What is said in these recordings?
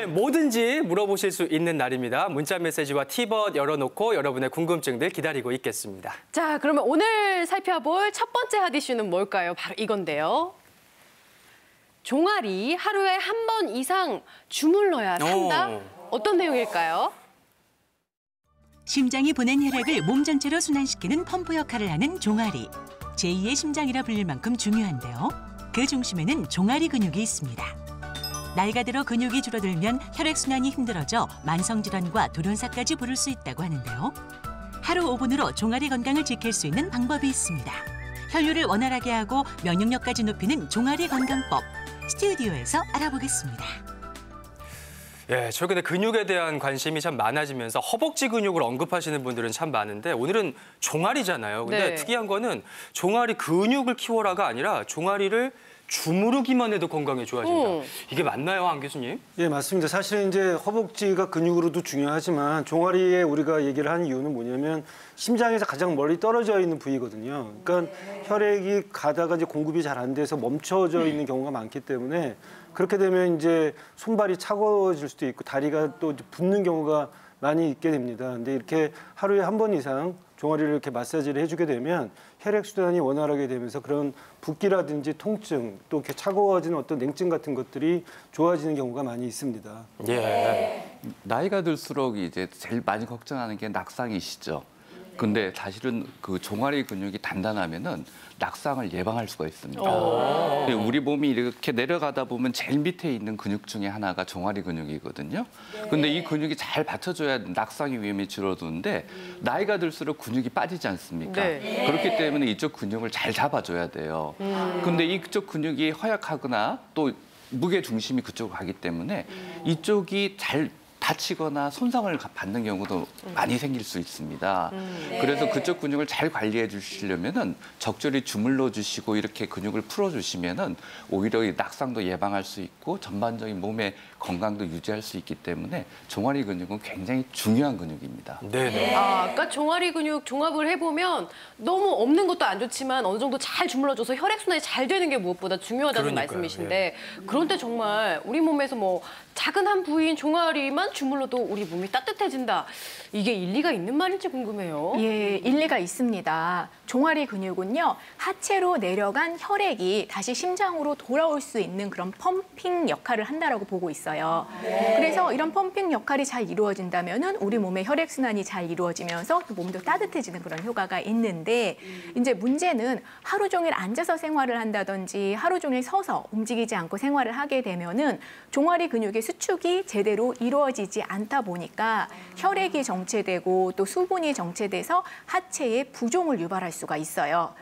뭐든지 물어보실 수 있는 날입니다. 문자 메시지와 티벗 열어놓고 여러분의 궁금증들 기다리고 있겠습니다. 자, 그러면 오늘 살펴볼 첫 번째 핫이슈는 뭘까요? 바로 이건데요. 종아리 하루에 한 번 이상 주물러야 산다? 어떤 내용일까요? 심장이 보낸 혈액을 몸 전체로 순환시키는 펌프 역할을 하는 종아리. 제2의 심장이라 불릴 만큼 중요한데요. 그 중심에는 종아리 근육이 있습니다. 나이가 들어 근육이 줄어들면 혈액순환이 힘들어져 만성질환과 돌연사까지 부를 수 있다고 하는데요. 하루 5분으로 종아리 건강을 지킬 수 있는 방법이 있습니다. 혈류를 원활하게 하고 면역력까지 높이는 종아리 건강법. 스튜디오에서 알아보겠습니다. 예, 최근에 근육에 대한 관심이 참 많아지면서 허벅지 근육을 언급하시는 분들은 참 많은데 오늘은 종아리잖아요. 근데 네. 특이한 거는 종아리 근육을 키워라가 아니라 종아리를 주무르기만 해도 건강에 좋아진다. 이게 맞나요, 안 교수님? 예, 맞습니다. 사실은 이제 허벅지가 근육으로도 중요하지만 종아리에 우리가 얘기를 하는 이유는 뭐냐면 심장에서 가장 멀리 떨어져 있는 부위거든요. 그러니까 혈액이 가다가 이제 공급이 잘 안 돼서 멈춰져 있는 경우가 많기 때문에 그렇게 되면 이제 손발이 차가워질 수도 있고 다리가 또 붓는 경우가 많이 있게 됩니다. 근데 이렇게 하루에 한 번 이상 종아리를 이렇게 마사지를 해주게 되면 혈액순환이 원활하게 되면서 그런 붓기라든지 통증, 또 이렇게 차가워지는 어떤 냉증 같은 것들이 좋아지는 경우가 많이 있습니다. 예. 나이가 들수록 이제 제일 많이 걱정하는 게 낙상이시죠. 근데 사실은 그 종아리 근육이 단단하면은 낙상을 예방할 수가 있습니다. 우리 몸이 이렇게 내려가다 보면 제일 밑에 있는 근육 중에 하나가 종아리 근육이거든요. 근데 이 근육이 잘 받쳐줘야 낙상의 위험이 줄어드는데 나이가 들수록 근육이 빠지지 않습니까? 네. 그렇기 때문에 이쪽 근육을 잘 잡아줘야 돼요. 근데 이쪽 근육이 허약하거나 또 무게 중심이 그쪽으로 가기 때문에 이쪽이 잘 다치거나 손상을 받는 경우도 많이 생길 수 있습니다. 그래서 그쪽 근육을 잘 관리해 주시려면은 적절히 주물러 주시고 이렇게 근육을 풀어 주시면은 오히려 이 낙상도 예방할 수 있고 전반적인 몸의 건강도 유지할 수 있기 때문에 종아리 근육은 굉장히 중요한 근육입니다. 네네. 그러니까 종아리 근육 종합을 해보면 너무 없는 것도 안 좋지만 어느 정도 잘 주물러줘서 혈액순환이 잘 되는 게 무엇보다 중요하다는 그러니까요, 말씀이신데 그런데 정말 우리 몸에서 뭐 작은 한 부위인 종아리만 주물러도 우리 몸이 따뜻해진다. 이게 일리가 있는 말인지 궁금해요. 예, 일리가 있습니다. 종아리 근육은요, 하체로 내려간 혈액이 다시 심장으로 돌아올 수 있는 그런 펌핑 역할을 한다라고 보고 있어요. 그래서 이런 펌핑 역할이 잘 이루어진다면은 우리 몸의 혈액순환이 잘 이루어지면서 또 몸도 따뜻해지는 그런 효과가 있는데 이제 문제는 하루 종일 앉아서 생활을 한다든지 하루 종일 서서 움직이지 않고 생활을 하게 되면은 종아리 근육의 수축이 제대로 이루어지지 않다 보니까 혈액이 정체되고 또 수분이 정체돼서 하체에 부종을 유발할 수가 있어요.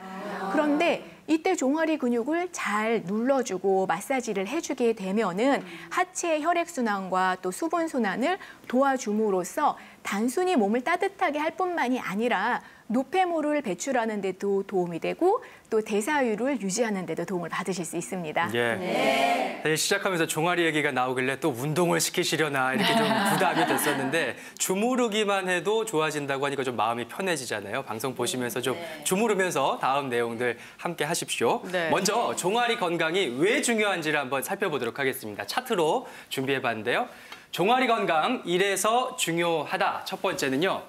그런데 이때 종아리 근육을 잘 눌러주고 마사지를 해주게 되면은 하체의 혈액순환과 또 수분순환을 도와줌으로써 단순히 몸을 따뜻하게 할 뿐만이 아니라 노폐물을 배출하는 데도 도움이 되고 또 대사율을 유지하는 데도 도움을 받으실 수 있습니다. 예. 사실 시작하면서 종아리 얘기가 나오길래 또 운동을 시키시려나 이렇게 좀 부담이 됐었는데 주무르기만 해도 좋아진다고 하니까 좀 마음이 편해지잖아요. 방송 보시면서 좀 주무르면서 다음 내용들 함께 하십시오. 네. 먼저 종아리 건강이 왜 중요한지를 한번 살펴보도록 하겠습니다. 차트로 준비해봤는데요. 종아리 건강 이래서 중요하다. 첫 번째는요.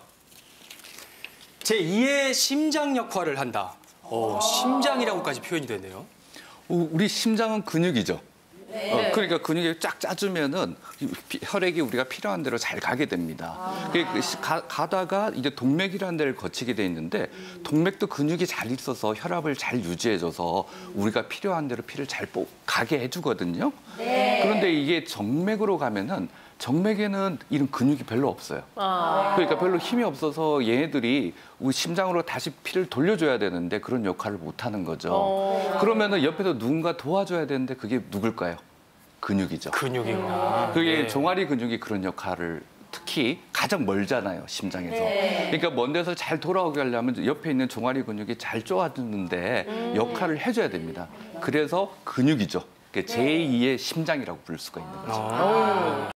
제2의 심장 역할을 한다. 심장이라고까지 표현이 되네요. 우리 심장은 근육이죠. 그러니까 근육이 쫙 짜주면은 혈액이 우리가 필요한 대로 잘 가게 됩니다. 가다가 이제 동맥이라는 데를 거치게 돼 있는데 동맥도 근육이 잘 있어서 혈압을 잘 유지해줘서 우리가 필요한 대로 피를 잘 가게 해주거든요. 그런데 이게 정맥으로 가면은 정맥에는 이런 근육이 별로 없어요. 그러니까 별로 힘이 없어서 얘네들이 우리 심장으로 다시 피를 돌려줘야 되는데 그런 역할을 못 하는 거죠. 그러면은 옆에서 누군가 도와줘야 되는데 그게 누굴까요? 근육이죠. 근육이구나. 그게 네. 종아리 근육이 그런 역할을 특히 가장 멀잖아요, 심장에서. 그러니까 먼 데서 잘 돌아오게 하려면 옆에 있는 종아리 근육이 잘 쪼아주는데 역할을 해줘야 됩니다. 그래서 근육이죠. 제2의 심장이라고 부를 수가 있는 거죠.